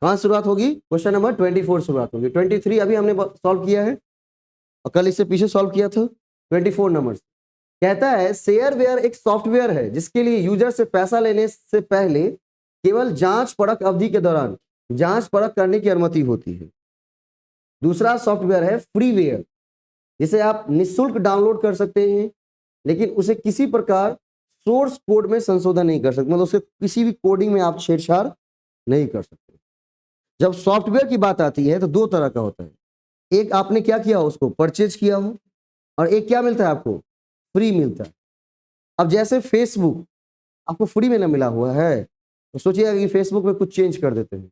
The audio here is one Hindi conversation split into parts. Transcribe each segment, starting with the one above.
कहाँ शुरुआत होगी? क्वेश्चन नंबर 24 शुरुआत होगी। 23 अभी हमने सॉल्व किया है और कल इससे पीछे सॉल्व किया था 24 नंबर। कहता है शेयरवेयर एक सॉफ्टवेयर है जिसके लिए यूजर से पैसा लेने से पहले केवल जांच परख अवधि के दौरान जांच परख करने की अनुमति होती है। दूसरा सॉफ्टवेयर है फ्रीवेयर, जिसे आप निःशुल्क डाउनलोड कर सकते हैं, लेकिन उसे किसी प्रकार सोर्स कोड में संशोधन नहीं कर सकते, मतलब उसे किसी भी कोडिंग में आप छेड़छाड़ नहीं कर सकते। जब सॉफ्टवेयर की बात आती है तो दो तरह का होता है, एक आपने क्या किया हो, उसको परचेज किया हो, और एक क्या मिलता है आपको, फ्री मिलता है। अब जैसे फेसबुक आपको फ्री में ना मिला हुआ है तो सोचिएगा कि फेसबुक में कुछ चेंज कर देते हैं।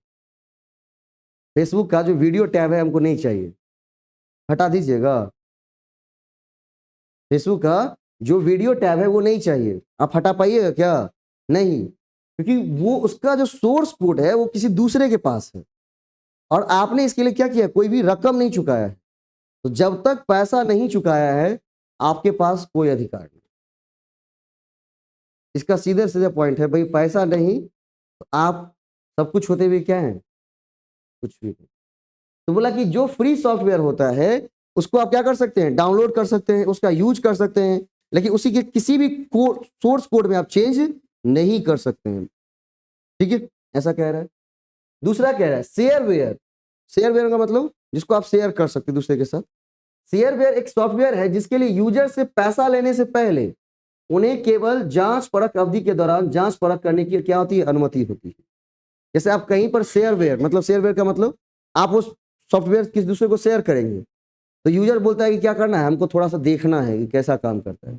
फेसबुक का जो वीडियो टैब है हमको नहीं चाहिए, हटा दीजिएगा। फेसबुक का जो वीडियो टैब है वो नहीं चाहिए, आप हटा पाइएगा क्या? नहीं, क्योंकि वो उसका जो सोर्स कोड है वो किसी दूसरे के पास है और आपने इसके लिए क्या किया, कोई भी रकम नहीं चुकाया है। तो जब तक पैसा नहीं चुकाया है आपके पास कोई अधिकार नहीं। इसका सीधे सीधे पॉइंट है भाई, पैसा नहीं तो आप सब कुछ होते हुए क्या है, कुछ भी नहीं। तो बोला कि जो फ्री सॉफ्टवेयर होता है उसको आप क्या कर सकते हैं, डाउनलोड कर सकते हैं, उसका यूज कर सकते हैं, लेकिन उसी के किसी भी सोर्स कोड में आप चेंज नहीं कर सकते हैं। ठीक है, ऐसा कह रहा है। दूसरा कह रहा है शेयरवेयर। शेयरवेयर का मतलब जिसको आप शेयर कर सकते हैं दूसरे के साथ। शेयरवेयर एक सॉफ्टवेयर है जिसके लिए यूजर से पैसा लेने से पहले उन्हें केवल जांच परख अवधि के दौरान जांच परख करने की क्या होती है, अनुमति होती है। जैसे आप कहीं पर शेयरवेयर, मतलब शेयरवेयर का मतलब आप उस सॉफ्टवेयर किसी दूसरे को शेयर करेंगे तो यूजर बोलता है कि क्या करना है, हमको थोड़ा सा देखना है कि कैसा काम करता है।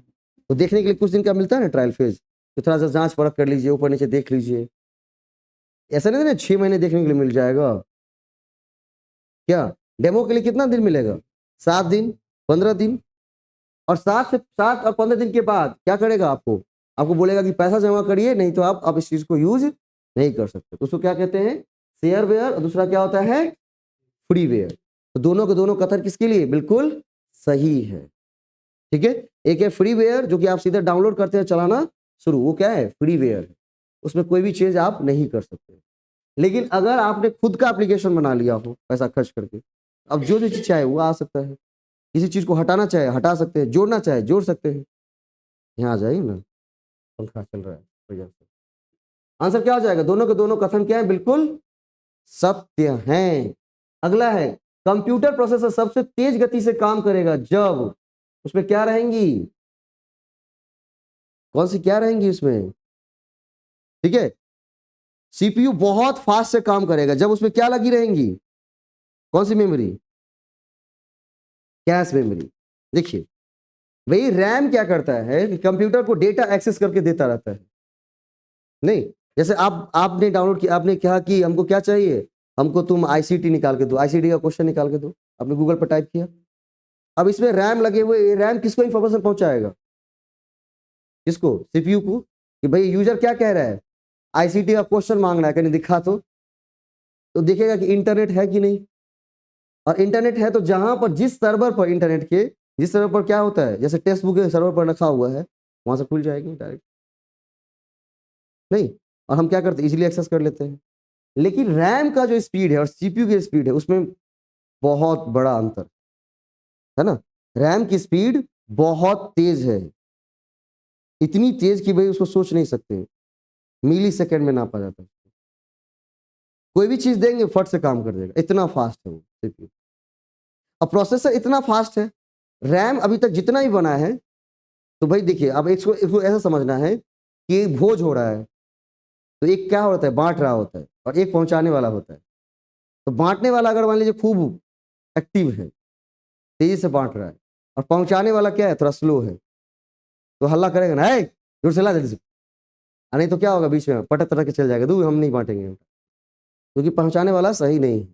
तो देखने के लिए कुछ दिन का मिलता है ना ट्रायल फेज, तो थोड़ा सा जांच परख कर लीजिए, ऊपर नीचे देख लीजिए। ऐसा नहीं ना 6 महीने देखने के लिए मिल जाएगा। क्या डेमो के लिए कितना दिन मिलेगा, 7 दिन, 15 दिन, और 7 और 15 दिन के बाद क्या करेगा, आपको आपको बोलेगा कि पैसा जमा करिए, नहीं तो आप इस चीज को यूज नहीं कर सकते। तो उसको क्या कहते हैं, शेयरवेयर, और दूसरा क्या होता है, फ्रीवेयर। तो दोनों के दोनों कथन किसके लिए बिल्कुल सही है। ठीक है, एक है फ्रीवेयर जो कि आप सीधे डाउनलोड करते हैं चलाना शुरू, वो क्या है, फ्रीवेयर, उसमें कोई भी चीज आप नहीं कर सकते। लेकिन अगर आपने खुद का एप्लीकेशन बना लिया हो पैसा खर्च करके, अब जो जो चीज चाहे वो आ सकता है, किसी चीज को हटाना चाहे हटा सकते हैं, जोड़ना चाहे जोड़ सकते हैं। यहाँ आ जाइए ना, पंखा चल रहा है वजह से। आंसर क्या हो जाएगा, दोनों के दोनों कथन क्या है, बिल्कुल सत्य हैं। अगला है कंप्यूटर प्रोसेसर सबसे तेज गति से काम करेगा जब उसमें क्या रहेंगी, कौन सी क्या रहेंगी उसमें, ठीक है, सीपीयू बहुत फास्ट से काम करेगा जब उसमें क्या लगी रहेंगी, कौन सी मेमोरी, कैश मेमोरी। देखिए वही रैम क्या करता है कि कंप्यूटर को डेटा एक्सेस करके देता रहता है। नहीं, जैसे आपने डाउनलोड किया, आपने कहा कि हमको क्या चाहिए, हमको तुम आईसीटी निकाल के दो, आईसीटी का क्वेश्चन निकाल के दो, आपने गूगल पर टाइप किया। अब इसमें रैम लगे हुए, रैम किसको इंफॉर्मेशन पहुंचाएगा, किसको, सीपीयू को, कि भाई यूजर क्या कह रहा है, आईसीटी का क्वेश्चन मांग रहा है, कहीं दिखा तो देखेगा कि इंटरनेट है कि नहीं, और इंटरनेट है तो जहां पर जिस सर्वर पर इंटरनेट के जिस सर्वर पर क्या होता है, जैसे टेक्स्ट बुक के सर्वर पर रखा हुआ है वहां से खुल जाएगी डायरेक्ट। नहीं, और हम क्या करते हैं, इजीली एक्सेस कर लेते हैं। लेकिन रैम का जो स्पीड है और सीपीयू की स्पीड है उसमें बहुत बड़ा अंतर है ना। रैम की स्पीड बहुत तेज है, इतनी तेज कि भाई उसको सोच नहीं सकते, मिली सेकेंड में नापा जाता है। कोई भी चीज देंगे फट से काम कर देगा, इतना फास्ट है वो सीपीयू। अब प्रोसेसर इतना फास्ट है, रैम अभी तक जितना ही बना है, तो भाई देखिए अब इसको ऐसा समझना है कि एक भोज हो रहा है, तो एक क्या होता है, बांट रहा होता है, और एक पहुंचाने वाला होता है। तो बांटने वाला अगर मान लीजिए खूब एक्टिव है, तेजी से बांट रहा है, और पहुंचाने वाला क्या है, थोड़ा स्लो है, तो हल्ला करेगा ना, है जोर से ला जल्दी से, नहीं तो क्या होगा, बीच में पटक तटक के चल जाएगा, दू हम नहीं बांटेंगे, क्योंकि पहुंचाने वाला सही नहीं है।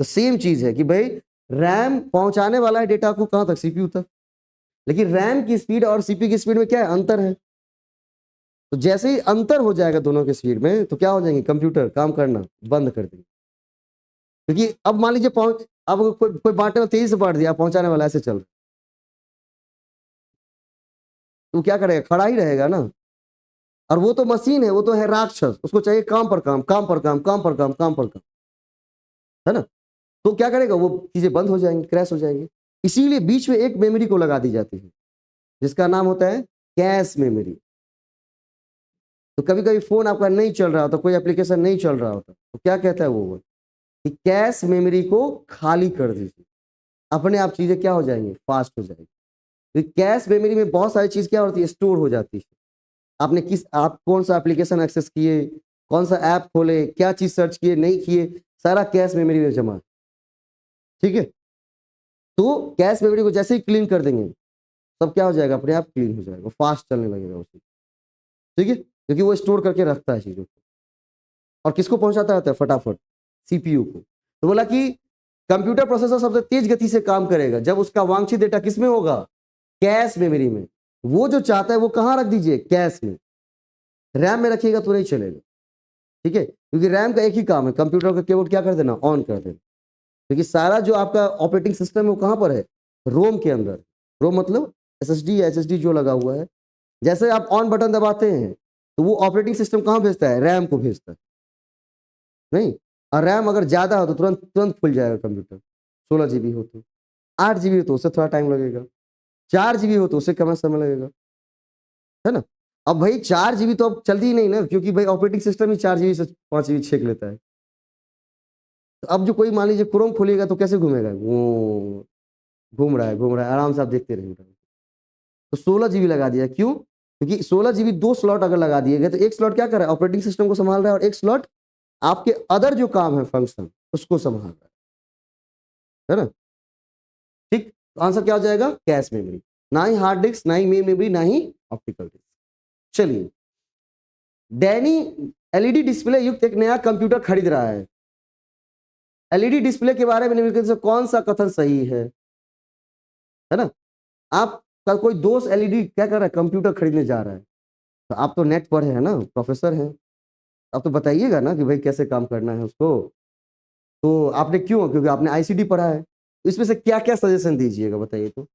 तो सेम चीज है कि भाई रैम पहुंचाने वाला है डेटा को कहां तक, सीपीयू तक, लेकिन रैम की स्पीड और सीपीयू की स्पीड में क्या है, अंतर है। तो जैसे ही अंतर हो जाएगा दोनों के स्पीड में, तो क्या हो जाएंगे, कंप्यूटर काम करना बंद कर देंगे। क्योंकि अब मान लीजिए अब कोई बांटने वाला तेजी से बांट दिया, पहुंचाने वाला ऐसे चल रहा है, तो क्या करेगा, खड़ा ही रहेगा ना। और वो तो मशीन है, वो तो है राक्षस, उसको चाहिए काम पर काम, काम पर काम, काम पर काम, काम पर काम। है ना। तो क्या करेगा, वो चीजें बंद हो जाएंगी, क्रैश हो जाएंगी। इसीलिए बीच में एक मेमोरी को लगा दी जाती है जिसका नाम होता है कैश मेमोरी। तो कभी कभी फोन आपका नहीं चल रहा होता, कोई एप्लीकेशन नहीं चल रहा होता, तो क्या कहता है वो कि कैश मेमोरी को खाली कर दीजिए, अपने आप चीजें क्या हो जाएंगी, फास्ट हो जाएगी। तो कैश मेमोरी में बहुत सारी चीज क्या होती है, स्टोर हो जाती है। आपने आप कौन सा एप्लीकेशन एक्सेस किए, कौन सा ऐप खोले, क्या चीज सर्च किए नहीं किए, सारा कैश मेमोरी में जमा। ठीक है, तो कैश मेमोरी को जैसे ही क्लीन कर देंगे सब क्या हो जाएगा, अपने आप क्लीन हो जाएगा, फास्ट चलने लगेगा उसी। ठीक है, क्योंकि वो स्टोर करके रखता है चीजों को। और किसको पहुंचाता रहता है, फटाफट सीपीयू को। तो बोला कि कंप्यूटर प्रोसेसर सबसे तेज गति से काम करेगा जब उसका वांछित डेटा किसमें होगा, कैश मेमोरी में। वो जो चाहता है वो कहां रख दीजिए, कैश में। रैम में रखिएगा तो नहीं चलेगा। ठीक है, क्योंकि रैम का एक ही काम है, कंप्यूटर का कीबोर्ड क्या कर देना, ऑन कर देना। क्योंकि सारा जो आपका ऑपरेटिंग सिस्टम है वो कहां पर है, रोम के अंदर। रोम मतलब एसएसडी या एचएसडी जो लगा हुआ है। जैसे आप ऑन बटन दबाते हैं तो वो ऑपरेटिंग सिस्टम कहां भेजता है, रैम को भेजता है। नहीं, और रैम अगर ज्यादा हो तो तुरंत तुरंत खुल जाएगा कंप्यूटर। 16 GB हो तो, 8 GB हो तो उससे थोड़ा टाइम लगेगा, 4 GB हो तो उससे कम समय लगेगा, है ना। अब भाई 4 GB तो अब चलती ही नहीं ना, क्योंकि भाई ऑपरेटिंग सिस्टम ही 4 GB से 5 GB छेक लेता है। तो अब जो कोई मान लीजिए क्रोम खोलेगा तो कैसे घूमेगा, वो घूम रहा है, आराम से आप देखते रहेंगे। तो 16 GB लगा दिया, क्यों, क्योंकि 16 GB 2 स्लॉट अगर लगा दिए गए तो एक स्लॉट क्या कर रहा है, ऑपरेटिंग सिस्टम को संभाल रहा है, और एक स्लॉट आपके अदर जो काम है फंक्शन उसको संभाल रहा है ना। ठीक, तो आंसर क्या हो जाएगा, कैश मेमोरी। ना ही हार्ड डिस्क, ना ही मेन मेमोरी, ना ही ऑप्टिकल डिस्क। चलिए, डैनी एलईडी डिस्प्ले युक्त एक नया कंप्यूटर खरीद रहा है। एलईडी डिस्प्ले के बारे में निम्नलिखित से कौन सा कथन सही है ना। आपका कोई दोस्त एलईडी क्या कर रहा है, कंप्यूटर खरीदने जा रहा है, तो आप तो नेट पर है ना, प्रोफेसर हैं, आप तो बताइएगा ना कि भाई कैसे काम करना है उसको। तो आपने क्यों, क्योंकि आपने आईसीटी पढ़ा है। इसमें से क्या क्या सजेशन दीजिएगा बताइए तो।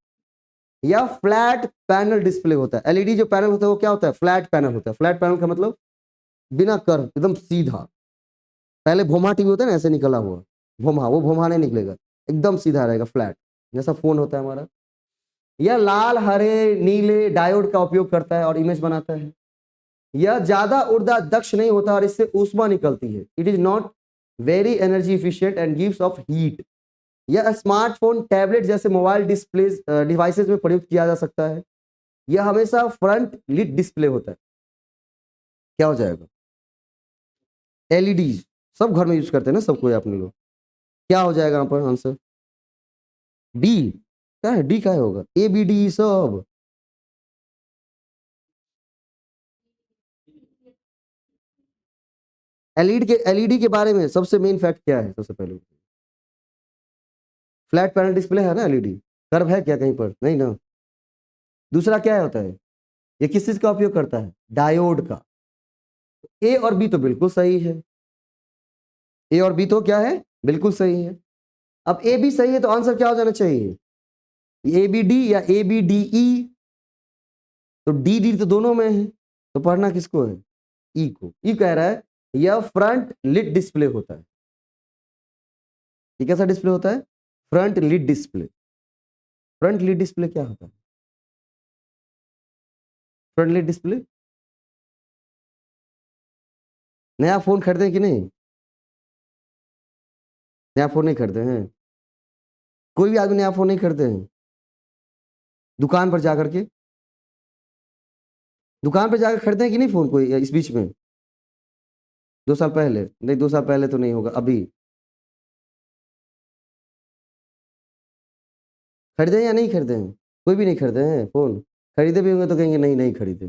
या फ्लैट पैनल डिस्प्ले होता है, एलईडी जो पैनल होता है वो क्या होता है, फ्लैट पैनल होता है। फ्लैट पैनल का मतलब बिना कर्व, एकदम सीधा। पहले भोमा टीवी होता है ना, ऐसे निकला हुआ भोमा, वो भोमा नहीं निकलेगा, एकदम सीधा रहेगा, फ्लैट, जैसा फोन होता है हमारा। यह लाल, हरे, नीले डायोड का उपयोग करता है और इमेज बनाता है। यह ज्यादा ऊर्जा दक्ष नहीं होता और इससे ऊष्मा निकलती है। It is not very energy efficient and gives off heat. यह स्मार्टफोन, टैबलेट जैसे मोबाइल डिस्प्ले डिवाइसेस में प्रयुक्त किया जा सकता है। यह हमेशा फ्रंट लिट डिस्प्ले होता है। क्या हो जाएगा, एलईडी सब घर में यूज करते हैं ना, सब कोई अपने लोग। क्या हो जाएगा यहाँ पर आंसर, डी। क्या है, डी क्या होगा, ए बी डी सब। एलईडी के बारे में सबसे मेन फैक्ट क्या है, सबसे पहले फ्लैट पैनल डिस्प्ले है ना, एलईडी कर्व है क्या कहीं पर, नहीं ना। दूसरा क्या होता है, ये किस चीज का उपयोग करता है, डायोड का। ए और बी तो बिल्कुल सही है, ए और बी तो क्या है, बिल्कुल सही है। अब ए बी सही है तो आंसर क्या हो जाना चाहिए, ए बी डी या ए बी डी ई। तो डी डी तो दोनों में है, तो पढ़ना किसको है, ई को। ई कह रहा है यह फ्रंट लिट डिस्प्ले होता है। ये कैसा डिस्प्ले होता है, front lit display. Front lit display क्या होता है, फ्रंट लिट डिस्प्ले। नया फोन खरीदे कि नहीं, नया फोन नहीं खरीदे हैं, कोई भी आदमी नया फोन नहीं खरीदे हैं। दुकान पर जाकर के, दुकान पर जाकर खरीदे हैं कि नहीं फोन कोई इस बीच में, 2 साल पहले, नहीं 2 साल पहले तो नहीं होगा, अभी खरीदे हैं या नहीं खरीदे हैं, कोई भी नहीं खरीदे हैं फोन। खरीदे भी होंगे तो कहेंगे नहीं नहीं खरीदे।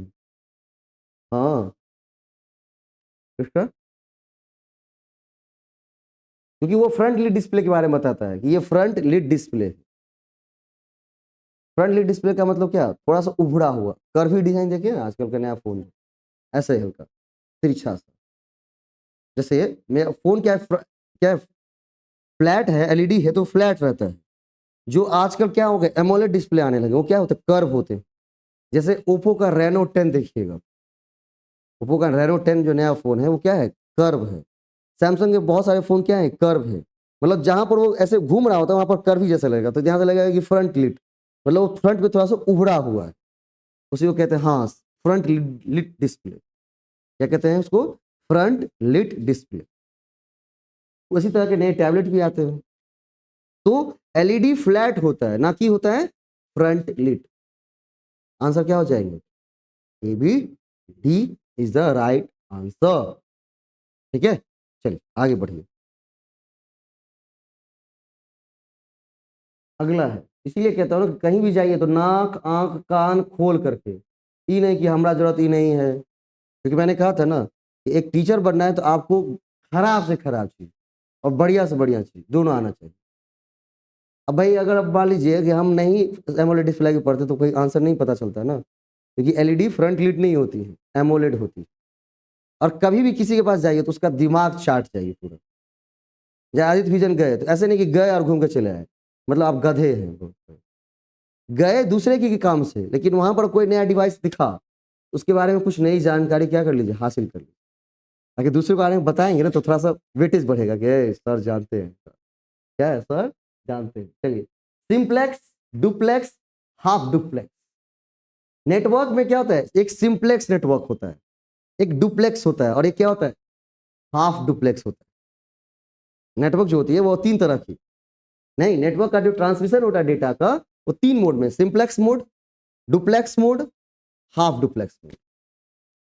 हाँ, किसका, क्योंकि वो फ्रंट लिट डिस्प्ले के बारे में बताता है कि ये front lit display. Front lit display का मतलब क्या, थोड़ा सा उभड़ा हुआ कर्वी डिजाइन, देखिए ना आजकल का नया फोन ऐसा ही हल्का तिरछा सा। जैसे मेरा फोन क्या है, क्या है, फ्लैट है, एलईडी है तो फ्लैट रहता है। जो आजकल क्या हो गया, एमोलेड डिस्प्ले आने लगे, वो क्या होते हैं, कर्व होते हैं। जैसे ओप्पो का रेनो 10 देखिएगा, ओप्पो का रेनो 10 जो नया फोन है वो क्या है, कर्व है। सैमसंग के बहुत सारे फोन क्या है, कर्व है। मतलब जहां पर वो ऐसे घूम रहा होता है वहां पर कर्व जैसा लगेगा, तो ध्यान से लगेगा कि फ्रंट लिट, मतलब वो फ्रंट पे थोड़ा सा उभड़ा हुआ है, उसी को कहते हैं, हाँ, फ्रंट लिट डिस्प्ले। क्या कहते हैं उसको? Front lit display. उसी तरह के नए टैबलेट भी आते हैं। तो एलईडी फ्लैट होता है, ना कि होता है फ्रंट लिट। आंसर क्या हो जाएंगे? A B D is the right answer. ठीक है, चलिए आगे बढ़िए। अगला है, इसीलिए कहता हूँ ना, कहीं भी जाइए तो नाक आंख कान खोल करके, ये नहीं कि हमारा जरूरत ही नहीं है, क्योंकि मैंने कहा था ना कि एक टीचर बनना है तो आपको खराब से खराब चीज और बढ़िया से बढ़िया चीज दोनों आना चाहिए। अब भाई अगर अब मान लीजिए कि हम नहीं एमोलेड डिस्प्ले के पढ़ते तो कोई आंसर नहीं पता चलता ना, क्योंकि एलईडी फ्रंट लीड नहीं होती है, एमोलेड होती है। और कभी भी किसी के पास जाइए तो उसका दिमाग चाट चाहिए पूरा। जब आदित्य विजन गए तो ऐसे नहीं कि गए और घूम के चले आए, मतलब आप गधे हैं। गए दूसरे के काम से, लेकिन वहां पर कोई नया डिवाइस दिखा, उसके बारे में कुछ नई जानकारी क्या कर लीजिए, हासिल कर लीजिए। अगर दूसरे के बारे में बताएंगे ना तो थोड़ा सा वेटेज बढ़ेगा कि सर जानते हैं, क्या है सर जानते हैं। चलिए, simplex, duplex, half duplex. Network में क्या होता है? एक सिंप्लेक्स नेटवर्क होता है, एक डुप्लेक्स होता है, और एक क्या होता है? हाफ डुप्लेक्स होता है। नेटवर्क जो होती है वो तीन तरह की, नहीं, नेटवर्क का जो ट्रांसमिशन होता है डेटा का, वो तीन मोड में, simplex mode, duplex mode, half duplex mode.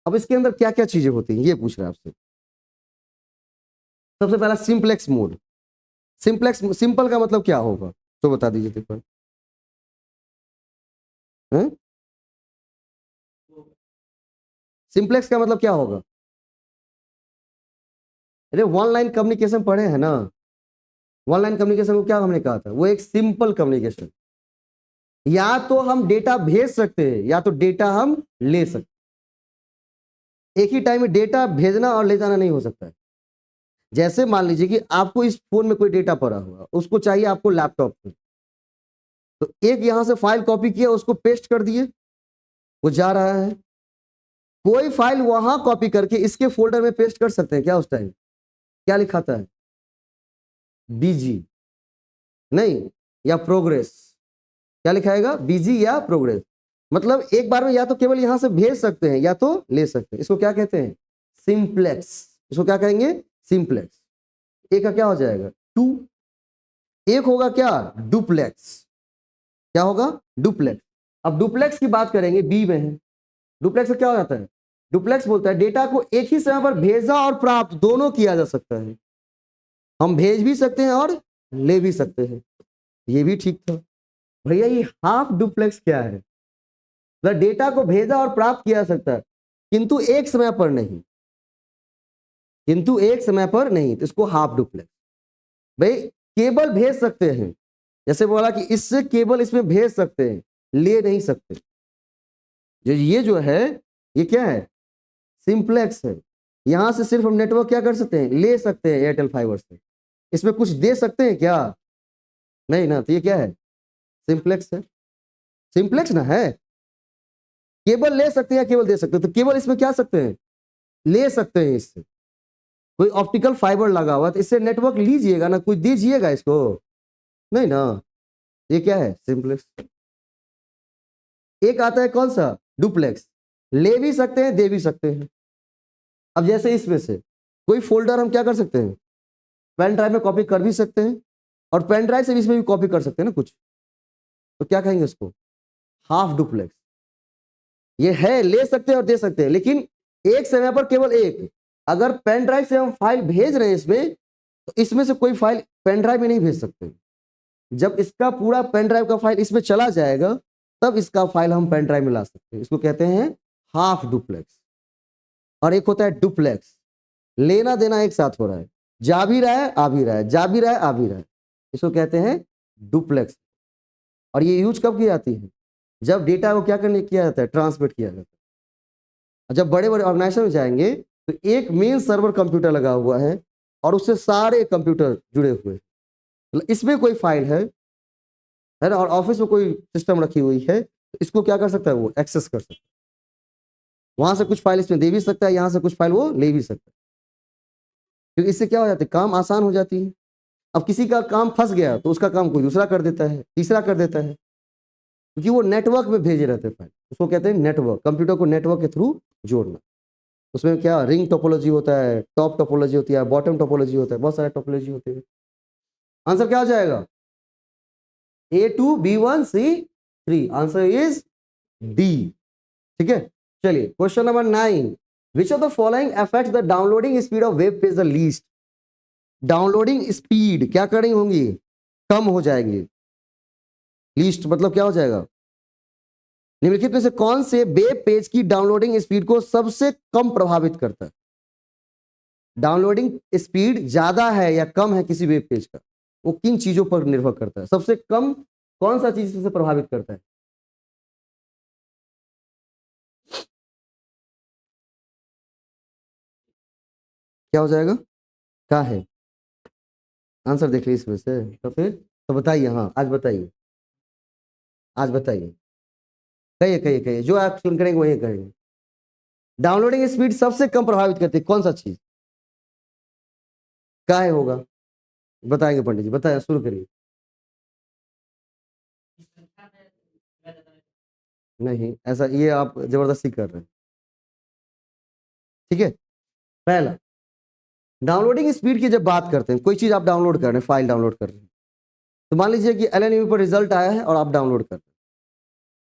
अब इसके अंदर क्या क्या चीजें होती हैं ये पूछ रहे हैं आपसे। सबसे पहला सिंप्लेक्स मोड। सिंप्लेक्स, सिंपल का मतलब क्या होगा तो बता दीजिए देखो। सिंप्लेक्स का मतलब क्या होगा? अरे वन लाइन कम्युनिकेशन पढ़े हैं ना, वन लाइन कम्युनिकेशन को क्या हमने कहा था? वो एक सिंपल कम्युनिकेशन, या तो हम डेटा भेज सकते हैं या तो डेटा हम ले सकते हैं। एक ही टाइम में डेटा भेजना और ले जाना नहीं हो सकता है। जैसे मान लीजिए कि आपको इस फोन में कोई डेटा पड़ा हुआ, उसको चाहिए आपको लैपटॉप में, तो एक यहां से फाइल कॉपी किया, उसको पेस्ट कर दिए, वो जा रहा है। कोई फाइल वहां कॉपी करके इसके फोल्डर में पेस्ट कर सकते हैं क्या? उस टाइम क्या लिखाता है? बीजी नहीं, या प्रोग्रेस। क्या लिखाएगा? बीजी या प्रोग्रेस। मतलब एक बार में या तो केवल यहां से भेज सकते हैं या तो ले सकते हैं। इसको क्या कहते हैं? सिंप्लेक्स। इसको क्या कहेंगे? सिंप्लेक्स। एक का क्या हो जाएगा? टू। एक होगा क्या? डुप्लेक्स। क्या होगा? डुप्लेक्स। अब डुप्लेक्स की बात करेंगे, बी में है। डुप्लेक्स में क्या हो जाता है? डुप्लेक्स बोलता है डेटा को एक ही समय पर भेजा और प्राप्त दोनों किया जा सकता है। हम भेज भी सकते हैं और ले भी सकते हैं। ये भी ठीक था। भैया ये हाफ डुप्लेक्स क्या है? मतलब डेटा को भेजा और प्राप्त किया जा सकता है, किंतु एक समय पर नहीं, किंतु एक समय पर नहीं, तो इसको हाफ डुप्लेक्स। भाई केबल भेज सकते हैं, जैसे बोला कि इससे केबल इसमें भेज सकते हैं, ले नहीं सकते। ये जो है ये क्या है? सिंप्लेक्स है। यहां से सिर्फ हम नेटवर्क क्या कर सकते हैं? ले सकते हैं एयरटेल फाइबर से। इसमें कुछ दे सकते हैं क्या? नहीं ना, तो ये क्या है? सिंप्लेक्स है। सिंप्लेक्स ना है। केबल ले सकते हैं या केबल दे सकते हैं, तो केबल इसमें क्या सकते हैं? ले सकते हैं। इससे कोई ऑप्टिकल फाइबर लगा हुआ तो इससे नेटवर्क लीजिएगा ना, कोई दीजिएगा इसको? नहीं ना। ये क्या है? सिंप्लेक्स। एक आता है कौन सा? डुप्लेक्स। ले भी सकते हैं, दे भी सकते हैं। अब जैसे इसमें से कोई फोल्डर हम क्या कर सकते हैं? पेन ड्राइव में कॉपी कर भी सकते हैं, और पेन ड्राइव से भी इसमें भी कॉपी कर सकते हैं ना कुछ, तो क्या कहेंगे उसको? Half duplex. ये है, ले सकते हैं और दे सकते हैं, लेकिन एक समय पर केवल एक। अगर पेन ड्राइव से हम फाइल भेज रहे हैं इसमें, तो इसमें से कोई फाइल पेन ड्राइव में नहीं भेज सकते। जब इसका पूरा पेन ड्राइव का फाइल इसमें चला जाएगा, तब इसका फाइल हम पेन ड्राइव में ला सकते हैं। इसको कहते हैं हाफ डुप्लेक्स। और एक होता है डुप्लेक्स, लेना देना एक साथ हो रहा है, जा भी रहा है आ भी रहा है, जा भी रहा है आ भी रहा है। इसको कहते हैं डुप्लेक्स। और ये यूज कब की जाती है? जब डेटा को क्या करने किया जाता है? ट्रांसमिट किया जाता है। और जब बड़े बड़े ऑर्गेनाइजेशन में जाएंगे तो एक मेन सर्वर कंप्यूटर लगा हुआ है और उससे सारे कंप्यूटर जुड़े हुए हैं। मतलब इसमें कोई फाइल है ना, और ऑफिस में कोई सिस्टम रखी हुई है, तो इसको क्या कर सकता है? वो एक्सेस कर सकता है। वहां से कुछ फाइल इसमें दे भी सकता है, यहां से कुछ फाइल वो ले भी सकता है। क्योंकि इससे क्या हो जाता है? काम आसान हो जाती है। अब किसी का काम फंस गया तो उसका काम कोई दूसरा कर देता है, तीसरा कर देता है, क्योंकि वो नेटवर्क में भेजे रहते हैं फाइल। उसको कहते हैं नेटवर्क, कंप्यूटर को नेटवर्क के थ्रू जोड़ना। उसमें क्या रिंग टोपोलॉजी होता है, टॉप टोपोलॉजी होती है, बॉटम टोपोलॉजी होता है, बहुत सारे टोपोलॉजी होते हैं। आंसर क्या हो जाएगा? A2 B1 C3, answer is D. ठीक है, चलिए question number 9, which of the following affects the downloading speed of web page the least? Downloading speed क्या करनी होंगी? कम हो जाएंगी। लीस्ट मतलब क्या हो जाएगा? निम्नलिखित में से कौन से वेब पेज की डाउनलोडिंग स्पीड को सबसे कम प्रभावित करता है? डाउनलोडिंग स्पीड ज्यादा है या कम है किसी वेब पेज का, वो किन चीजों पर निर्भर करता है? सबसे कम कौन सा चीज से प्रभावित करता है? क्या हो जाएगा? क्या है आंसर? देख लीजिए इसमें से, तो फिर तो बताइए। हाँ आज बताइए, आज बताइए, कहिए कहिए कहिए, जो आप सुन करेंगे वही कहेंगे। डाउनलोडिंग स्पीड सबसे कम प्रभावित करती है कौन सा चीज? क्या है होगा? बताएंगे पंडित जी, बताया, शुरू करिए। नहीं, ऐसा ये आप जबरदस्ती कर रहे हैं। ठीक है, पहला, डाउनलोडिंग स्पीड की जब बात करते हैं, कोई चीज आप डाउनलोड कर रहे हैं, फाइल डाउनलोड कर रहे हैं, तो मान लीजिए कि एलएनयू पर रिजल्ट आया है और आप डाउनलोड कर रहे हैं।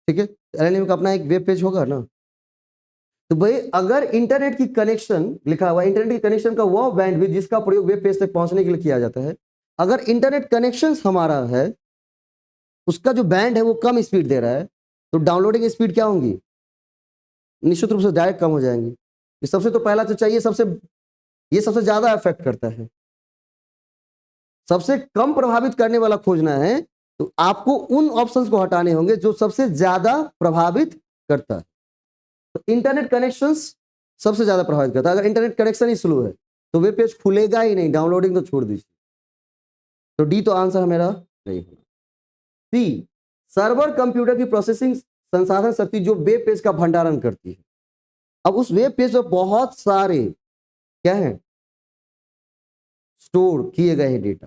ठीक है, एलएनयू का अपना एक वेब पेज होगा ना, तो भाई अगर इंटरनेट की कनेक्शन लिखा हुआ, इंटरनेट की कनेक्शन का वो बैंडविड्थ जिसका प्रयोग वेब पेज तक पहुंचने के लिए किया जाता है, अगर इंटरनेट कनेक्शन हमारा है, उसका जो बैंड है वो कम स्पीड दे रहा है, तो डाउनलोडिंग स्पीड क्या होंगी? निश्चित रूप से डायरेक्ट कम हो जाएंगी। ये सबसे तो पहला तो चाहिए, ये सबसे ज्यादा इफेक्ट करता है। सबसे कम प्रभावित करने वाला खोजना है, तो आपको उन ऑप्शंस को हटाने होंगे जो सबसे ज्यादा प्रभावित करता है। तो इंटरनेट कनेक्शंस सबसे ज्यादा प्रभावित करता है। अगर इंटरनेट कनेक्शन ही स्लो है तो वेब पेज खुलेगा ही नहीं, डाउनलोडिंग तो छोड़ दीजिए। तो डी तो आंसर मेरा नहीं होगा। सी, सर्वर कंप्यूटर की प्रोसेसिंग संसाधन शक्ति जो वेब पेज का भंडारण करती है। अब उस वेब पेज पर बहुत सारे क्या है, स्टोर किए गए हैं डेटा,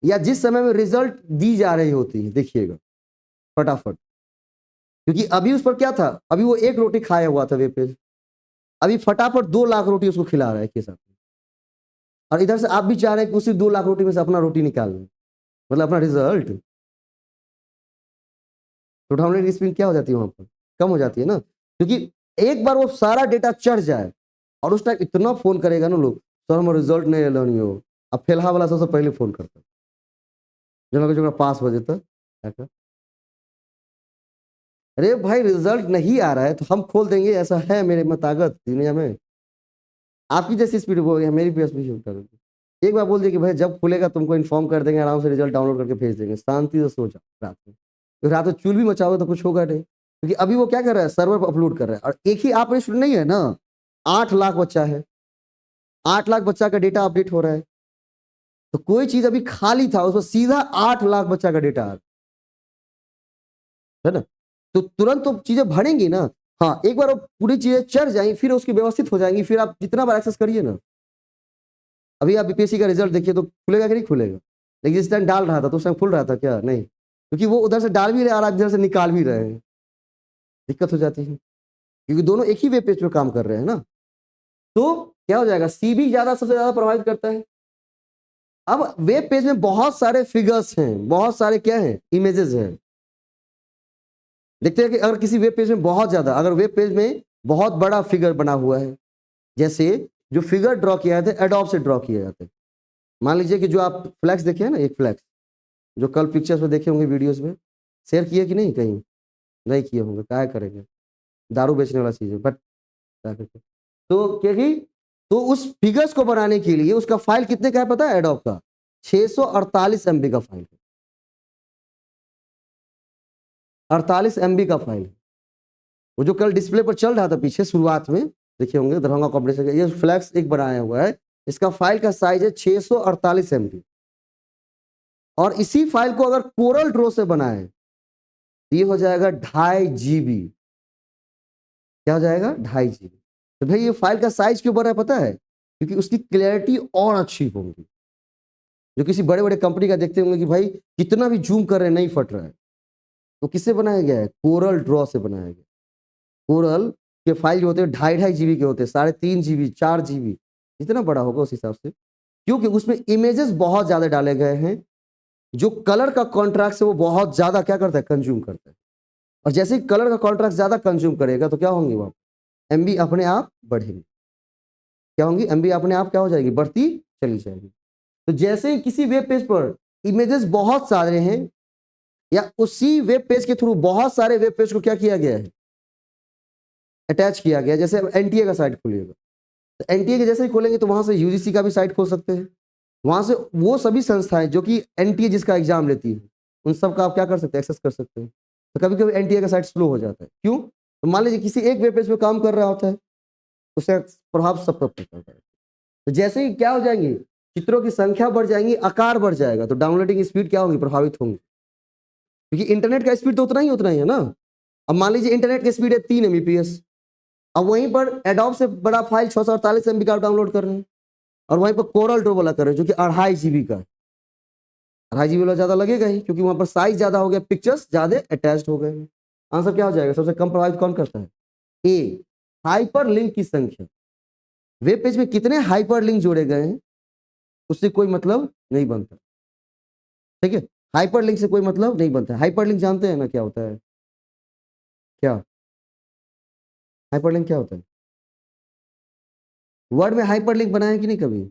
या जिस समय में रिजल्ट दी जा रही होती है, देखिएगा फटाफट, क्योंकि अभी उस पर क्या था, अभी वो एक रोटी खाया हुआ था वेब पेज, अभी फटाफट 2 लाख रोटी उसको खिला रहा है के साथ, और इधर से आप भी चाह रहे हैं कि उसी 2 लाख रोटी में से अपना रोटी निकाल लें, मतलब अपना रिजल्ट। तो डाउनलोड स्पीड क्या हो जाती है वहां पर? कम हो जाती है ना, क्योंकि एक बार वो सारा डेटा चढ़ जाए, और उस टाइम इतना फोन करेगा ना लोग, सर हम रिजल्ट नहीं एलनी हो। अब फेलहा वाला सबसे पहले फोन करता जो 5 बजे तक, अरे भाई रिजल्ट नहीं आ रहा है तो हम खोल देंगे, ऐसा है मेरे में ताकत दुनिया में। आपकी जैसी स्पीड वो है, मेरी भी स्पीड कर। एक बार बोल दिए कि भाई जब खुलेगा तुमको इन्फॉर्म कर देंगे, आराम से रिजल्ट डाउनलोड करके भेज देंगे, शांति से सो जाओ रात में। तो रात में चूल भी मचाओगे तो कुछ होगा नहीं, क्योंकि अभी वो क्या कर रहा है, सर्वर पर अपलोड कर रहा है, और एक ही आप स्टूडेंट नहीं है ना, 8 लाख बच्चा है, 8 लाख बच्चा का डेटा अपडेट हो रहा है। तो कोई चीज अभी खाली था उसमें सीधा 8 लाख बच्चा का डेटा आ रहा है ना, तो तुरंत तो चीजें भरेंगी ना। हाँ, एक बार वो पूरी चीजें चढ़ जाएंगी, फिर उसकी व्यवस्थित हो जाएंगी, फिर आप जितना बार एक्सेस करिए ना। अभी आप बीपीएससी का रिजल्ट देखिए तो खुलेगा कि नहीं खुलेगा, लेकिन जिस टाइम डाल रहा था तो उस टाइम खुल रहा था क्या? नहीं, क्योंकि वो उधर से डाल भी रहे और आप इधर से निकाल भी रहे हैं, दिक्कत हो जाती है, क्योंकि दोनों एक ही वेब पेज पे काम कर रहे हैं ना। तो क्या हो जाएगा, सी भी ज्यादा सबसे ज्यादा प्रभावित करता है। अब वेब पेज में बहुत सारे फिगर्स हैं, बहुत सारे क्या है, इमेजेस हैं। देखते हैं कि अगर किसी वेब पेज में बहुत ज्यादा, अगर वेब पेज में बहुत बड़ा फिगर बना हुआ है, जैसे जो फिगर ड्रॉ किया जाता है एडोब से ड्रॉ किए जाते हैं। मान लीजिए कि जो आप फ्लैक्स देखे हैं ना, एक फ्लैक्स जो कल पिक्चर्स में देखे होंगे, वीडियोस में शेयर किए कि नहीं, कहीं नहीं किए होंगे, क्या करेंगे, दारू बेचने वाला चीज है, बट क्या करते, तो क्योंकि तो उस फिगर्स को बनाने के लिए उसका फाइल कितने का है पता है, एडोब का 648 MB का फाइल है, 48 MB का फाइल है। वो जो कल डिस्प्ले पर चल रहा था पीछे शुरुआत में देखे होंगे, दरभंगा कॉम्पिटिशन का ये फ्लैक्स एक बनाया हुआ है, इसका फाइल का साइज है 648 MB। और इसी फाइल को अगर कोरल ड्रॉ से बनाए तो ये हो जाएगा 2.5 GB। क्या हो जाएगा, 2.5 GB। तो भाई ये फाइल का साइज क्यों बढ़ा है पता है, क्योंकि उसकी क्लैरिटी और अच्छी होगी। जो किसी बड़े बड़े कंपनी का देखते होंगे कि भाई कितना भी जूम कर रहे हैं नहीं फट रहा है, तो किससे बनाया गया है? कोरल ड्रॉ से बनाया गया। कोरल के फाइल जो होते हैं 2.5 जीबी के होते हैं, 3.5 जीबी, 4 जीबी, जितना बड़ा होगा उस हिसाब से, क्योंकि उसमें इमेजेस बहुत ज्यादा डाले गए हैं। जो कलर का कॉन्ट्रास्ट है वो बहुत ज्यादा क्या करता है? कंज्यूम करता है। और जैसे ही कलर का कॉन्ट्रास्ट ज्यादा कंज्यूम करेगा तो क्या होंगे वहां? एमबी अपने आप बढ़ेगी। क्या होंगी? एमबी अपने आप क्या हो जाएगी? बढ़ती चली जाएगी। तो जैसे ही किसी वेब पेज पर इमेजेस बहुत सारे हैं, या उसी वेब पेज के थ्रू बहुत सारे वेब पेज को क्या किया गया है? अटैच किया गया। जैसे एनटीए का साइट खोलिएगा, तो एनटीए के जैसे ही खोलेंगे तो वहां से यूजीसी का भी साइट खोल सकते हैं। वहां से वो सभी संस्थाएं जो कि एनटीए जिसका एग्जाम लेती है, उन सब का आप क्या कर सकते हैं? एक्सेस कर सकते हैं। तो कभी कभी एनटीए का साइट स्लो हो जाता है, क्यों? तो मान लीजिए किसी एक वेब पेज पे काम कर रहा होता है, उसका प्रभाव सब पर पड़ता है। तो जैसे ही क्या हो जाएंगे? चित्रों की संख्या बढ़ जाएंगी, आकार बढ़ जाएगा, तो डाउनलोडिंग स्पीड क्या होगी? प्रभावित होंगी, क्योंकि इंटरनेट का स्पीड तो उतना ही है ना। अब मान लीजिए इंटरनेट की स्पीड है 3 Mbps, अब वहीं पर एडोब से बड़ा फाइल 648 MB का डाउनलोड कर रहे हैं, और वहीं पर कोरल ड्रॉ वाला कर रहे हैं जो कि 2.5 जीबी का है। 2.5 जीबी वाला ज्यादा लगेगा ही, क्योंकि वहां पर साइज ज्यादा हो गया, पिक्चर्स ज्यादा अटैच्ड हो गए। आंसर क्या हो जाएगा? सबसे कम प्रभावित कौन करता है? ए, हाइपर लिंक की संख्या। वेब पेज में कितने हाइपर लिंक जोड़े गए हैं उससे कोई मतलब नहीं बनता, ठीक है? हाइपर लिंक से कोई मतलब नहीं बनता। हाइपर लिंक जानते हैं ना क्या होता है? क्या हाइपर लिंक क्या होता है? वर्ड में हाइपर लिंक बनाया कि नहीं कभी?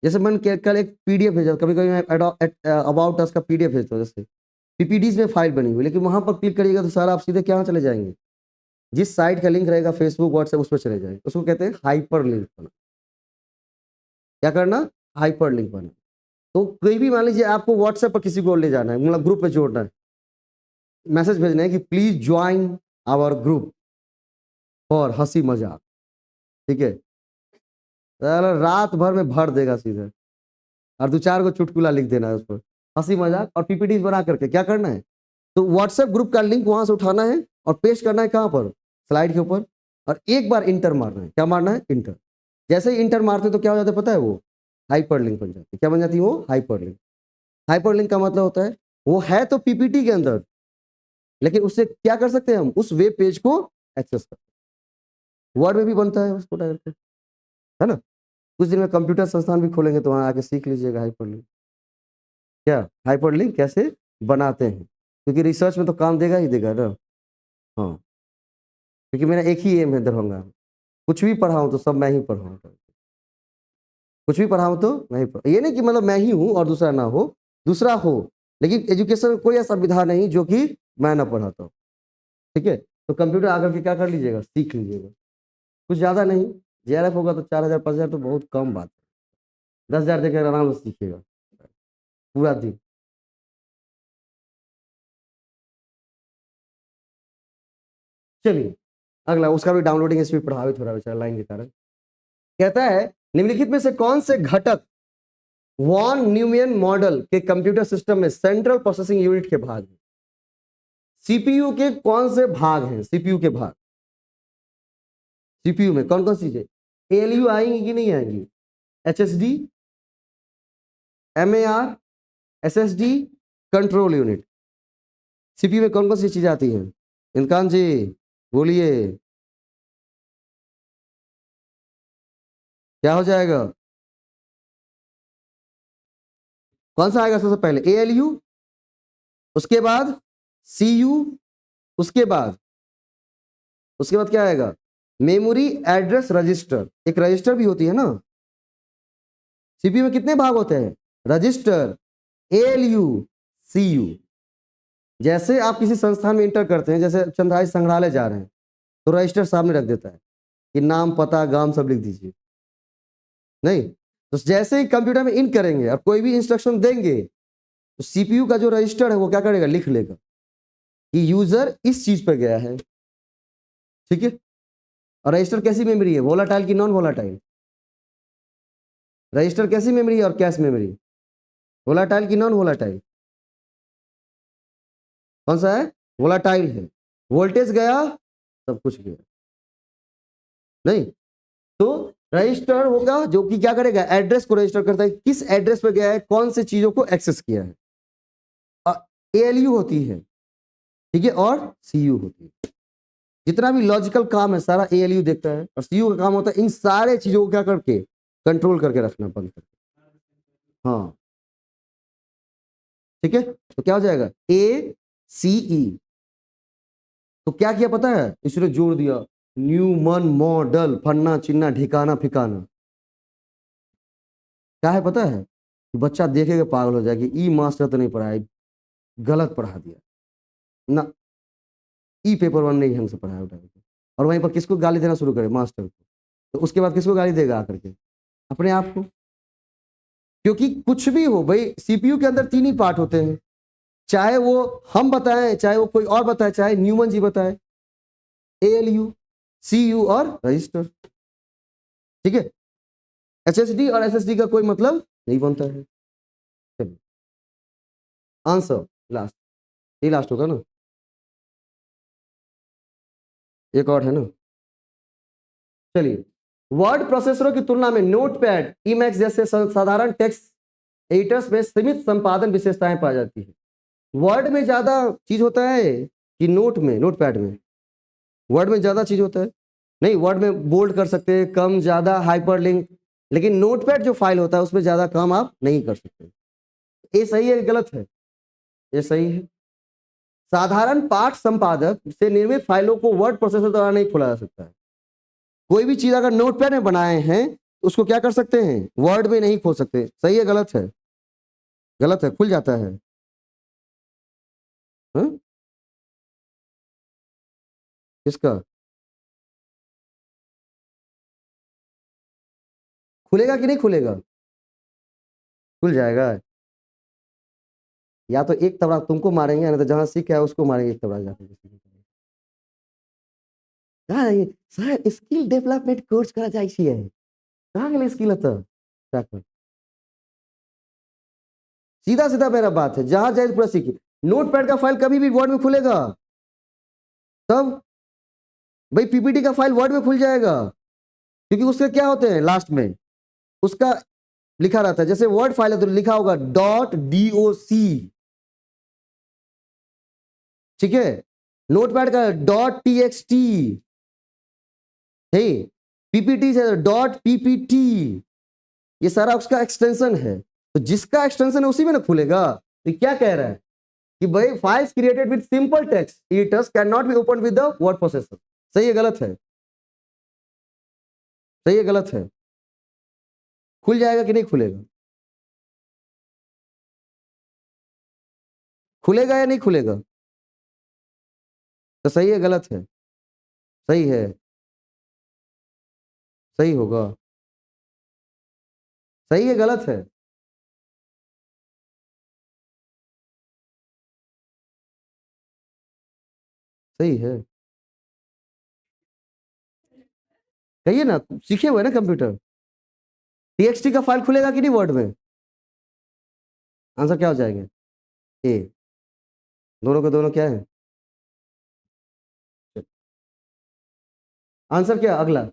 जैसे मैंने कल एक पीडीएफ भेजा, कभी कभी मैं अबाउट अस का पीडीएफ भेजता हूँ, जैसे पीपीडीज में फाइल बनी हुई, लेकिन वहां पर क्लिक करिएगा तो सारा आप सीधे क्या चले जाएंगे? जिस साइट का लिंक रहेगा फेसबुक व्हाट्सएप उस पर चले जाएंगे। उसको कहते हैं हाइपर लिंक बना। क्या करना? हाइपर लिंक बना। तो कोई भी मान लीजिए आपको व्हाट्सएप पर किसी को ले जाना है, मतलब ग्रुप पे जोड़ना है, मैसेज भेजना है कि please join our group for हंसी मजाक, ठीक है? रात भर में भर देगा सीधे, और 2-4 को चुटकुला लिख देना है उस पर, हंसी मजाक, और पीपीटी बना करके क्या करना है? तो व्हाट्सएप ग्रुप का लिंक वहां से उठाना है और पेस्ट करना है कहां पर? स्लाइड के ऊपर, और एक बार इंटर मारना है। क्या मारना है? इंटर। जैसे ही इंटर मारते तो क्या हो जाता है पता है? वो हाइपर लिंक बन जाती है। क्या बन जाती है वो? Hyper link. हाइपर लिंक का मतलब होता है वो है तो पीपीटी के अंदर, लेकिन उससे क्या कर सकते हैं हम? उस वेब पेज को एक्सेस कर। वर्ड में भी बनता है उसको डायरेक्ट, है ना? कुछ दिन में कंप्यूटर संस्थान भी खोलेंगे तो वहां आके सीख लीजिएगा हाइपर लिंक। क्या हाइपर लिंक कैसे बनाते हैं, क्योंकि रिसर्च में तो काम देगा ही देगा ना। हाँ, क्योंकि मेरा एक ही एम है दरभंगा में, कुछ भी पढ़ाऊँ तो सब मैं ही पढ़ाऊँ, कुछ भी पढ़ाऊँ तो मैं ही पढ़ाऊँ। ये नहीं कि मतलब मैं ही हूँ और दूसरा ना हो, दूसरा हो, लेकिन एजुकेशन में कोई ऐसा विधा नहीं जो कि मैं ना पढ़ाता हूँ, ठीक है? तो कंप्यूटर आकर के क्या कर लीजिएगा? सीख लीजिएगा। कुछ ज़्यादा नहीं, जेआरएफ होगा तो 4,000 5,000 तो बहुत कम बात है। 10,000 देकर आराम से सीखिएगा पूरा दिन। चलिए अगला, उसका भी डाउनलोडिंग स्पीड प्रभावित हो रहा है बेचारा लाइन के कारण। कहता है निम्नलिखित में से कौन से घटक वॉन न्यूमैन मॉडल के कंप्यूटर सिस्टम में सेंट्रल प्रोसेसिंग यूनिट के भाग हैं? सीपीयू के कौन से भाग हैं? सीपीयू के भाग, सीपीयू में कौन कौन सी चीजें? एएलयू आएंगी कि नहीं आएंगी? HSD, MAR, SSD, control unit. CPU में कौन कौन सी चीजें आती हैं? इनकान जी बोलिए, क्या हो जाएगा? कौन सा आएगा सबसे पहले? एएलयू, उसके बाद सीयू, उसके बाद क्या आएगा? Memory address register. एक रजिस्टर भी होती है ना। सीपीयू में कितने भाग होते हैं? Register, ALU, CU. जैसे आप किसी संस्थान में इंटर करते हैं, जैसे चंद्राई संग्रहालय जा रहे हैं, तो रजिस्टर सामने रख देता है कि नाम पता गांव सब लिख दीजिए, नहीं? तो जैसे ही कंप्यूटर में इन करेंगे और कोई भी इंस्ट्रक्शन देंगे, तो सीपीयू का जो रजिस्टर है वो क्या करेगा? लिख लेगा कि यूजर इस चीज पर गया है, ठीक है? और रजिस्टर कैसी मेमोरी है? वोलाटाइल की नॉन वोलाटाइल? रजिस्टर कैसी मेमोरी है और कैश मेमोरी? वोलाटाइल की नॉन वोलाटाइल? कौन सा है? वोलाटाइल है। वोल्टेज गया सब कुछ गया, नहीं? तो रजिस्टर होगा जो कि क्या करेगा, एड्रेस को रजिस्टर करता है, किस एड्रेस पे गया है, कौन से चीजों को एक्सेस किया है। एएलयू होती है, ठीक है, और सीयू होती है। जितना भी लॉजिकल काम है सारा एएलयू देखता है, और सीयू का काम होता है इन सारे चीजों को क्या करके कंट्रोल करके रखना, बंद करके। हाँ ठीक है, तो क्या हो जाएगा ए सी ई। तो क्या किया पता है, इसने जोड़ दिया न्यूमन मॉडल फन्ना चिन्ना ढिकाना फिकाना। क्या है पता है, बच्चा देखेगा पागल हो जाएगा, ई मास्टर तो नहीं पढ़ाया, गलत पढ़ा दिया ना, ई पेपर वन नहीं ढंग से पढ़ाया उठा के। और वहीं पर किसको गाली देना शुरू करे, मास्टर को। तो उसके बाद किसको गाली देगा आकर के, अपने आप को। क्योंकि कुछ भी हो भाई, सीपीयू के अंदर तीन ही पार्ट होते हैं, चाहे वो हम बताएं, चाहे वो कोई और बताए, चाहे न्यूमन जी बताए, एएलयू, सीयू और रजिस्टर। ठीक है, एचएसडी और एसएसडी का कोई मतलब नहीं बनता है। चलिए आंसर लास्ट, ये लास्ट होगा ना, एक और है ना। चलिए, वर्ड प्रोसेसरों की तुलना में नोटपैड, ईमैक्स जैसे साधारण टेक्स्ट एडिटर्स में सीमित संपादन विशेषताएं पाई जाती है। वर्ड में ज्यादा चीज होता है कि नोटपैड में, वर्ड में ज्यादा चीज होता है। नहीं, वर्ड में बोल्ड कर सकते हैं, कम ज्यादा हाइपरलिंक, लेकिन नोटपैड जो फाइल होता है उसमें ज्यादा काम आप नहीं कर सकते। ये सही है गलत है, ये सही है। साधारण पाठ संपादक से निर्मित फाइलों को वर्ड प्रोसेसर द्वारा नहीं खोला जा सकता है। कोई भी चीज अगर नोटपैड में बनाए हैं उसको क्या कर सकते हैं, वर्ड में नहीं खोल सकते। सही है गलत है, गलत है, खुल जाता है। हा? किसका खुलेगा कि नहीं खुलेगा, खुल जाएगा। या तो एक तबड़ा तुमको मारेंगे, या तो जहां सीख है उसको मारेंगे एक तबड़ा जाकर। सर स्किल डेवलपमेंट कोर्स करा जाइ छियै, कहाँ गेलै स्किल एतऽ, सीधा सीधा मेरा बात है, जहां जाए पूरा सीखिए। नोटपैड का फाइल कभी भी वर्ड में खुलेगा, तब भाई पीपीटी का फाइल वर्ड में खुल जाएगा, क्योंकि उसके क्या होते हैं लास्ट में उसका लिखा रहता है। जैसे वर्ड फाइल है तो लिखा होगा .doc, ठीक है। नोटपैड का .txt है, पीपीटी से .ppt, ये सारा उसका एक्सटेंशन है। तो जिसका एक्सटेंशन है उसी में ना खुलेगा। तो क्या कह रहा है कि भाई files created with simple text editors can not be open with the word processor. सही है गलत है, सही है गलत है, खुल जाएगा कि नहीं खुलेगा, खुलेगा या नहीं खुलेगा, तो सही है गलत है, सही है, सही होगा, सही है गलत है, सही है। कहिए ना, सीखे हुए ना कंप्यूटर। टीएक्सटी का फाइल खुलेगा कि नहीं वर्ड में, आंसर क्या हो जाएंगे, ए। दोनों के दोनों क्या है, आंसर क्या अगला,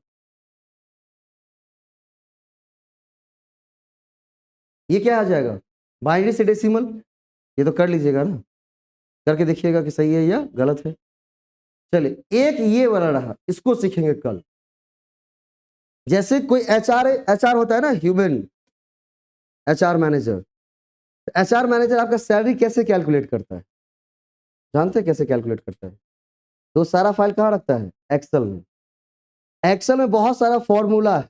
ये क्या आ जाएगा, बाइनरी से डेसिमल। ये तो कर लीजिएगा ना, करके देखिएगा कि सही है या गलत है। चलिए एक ये वाला रहा, इसको सीखेंगे कल। जैसे कोई एचआर होता है ना, human HR manager. HR manager आपका सैलरी कैसे कैलकुलेट करता है, जानते हैं कैसे कैलकुलेट करता है, तो सारा फाइल कहाँ रखता है, एक्सेल में। एक्सेल में बहुत सारा फॉर्मूला है,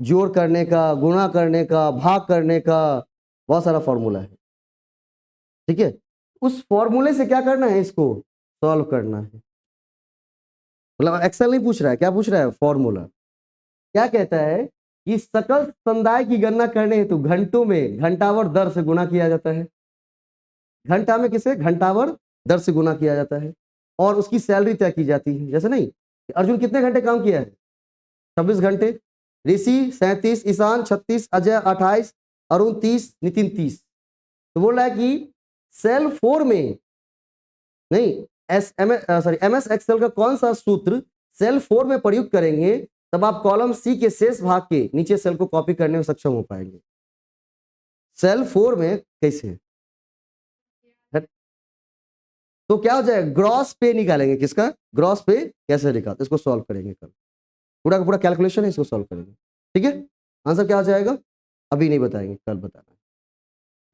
जोड़ करने का, गुणा करने का, भाग करने का, बहुत सारा फॉर्मूला है, ठीक है। उस फॉर्मूले से क्या करना है, इसको सॉल्व करना है। मतलब एक्सेल नहीं पूछ रहा है, क्या पूछ रहा है, फॉर्मूला। क्या कहता है कि सकल समुदाय की गणना करने हेतु घंटों में घंटावर दर से गुणा किया जाता है। घंटा में किसे, घंटावर दर से गुणा किया जाता है, और उसकी सैलरी तय की जाती है। जैसे नहीं, अर्जुन कितने घंटे काम किया है, 26 घंटे, ऋषि 37, ईशान 36, अजय 28, अरुण 30, नितिन 30। तो बोल रहा है कि सेल 4 में नहीं, एम एस एक्सेल का कौन सा सूत्र सेल 4 में प्रयुक्त करेंगे तब आप कॉलम सी के शेष भाग के नीचे सेल को कॉपी करने में सक्षम हो पाएंगे। सेल 4 में कैसे है? तो क्या हो जाएगा, ग्रॉस पे निकालेंगे। किसका ग्रॉस पे कैसे निकालते, इसको सॉल्व करेंगे कल, पूरा का पूरा कैलकुलेशन है, इसको सॉल्व करेंगे। ठीक है, आंसर क्या हो जाएगा अभी नहीं बताएंगे, कल बताना।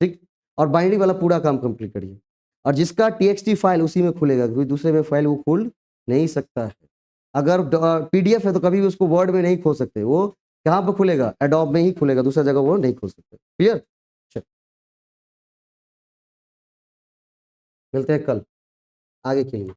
ठीक, और बाइनरी वाला पूरा काम कंप्लीट करिए। और जिसका टीएक्सटी फाइल उसी में खुलेगा, कोई दूसरे में फाइल वो खुल नहीं सकता है। अगर पीडीएफ है तो कभी भी उसको वर्ड में नहीं खोल सकते, वो कहाँ पर खुलेगा, एडोब में ही खुलेगा, दूसरा जगह वो नहीं खोल सकते। क्लियर, मिलते हैं कल आगे के लिए।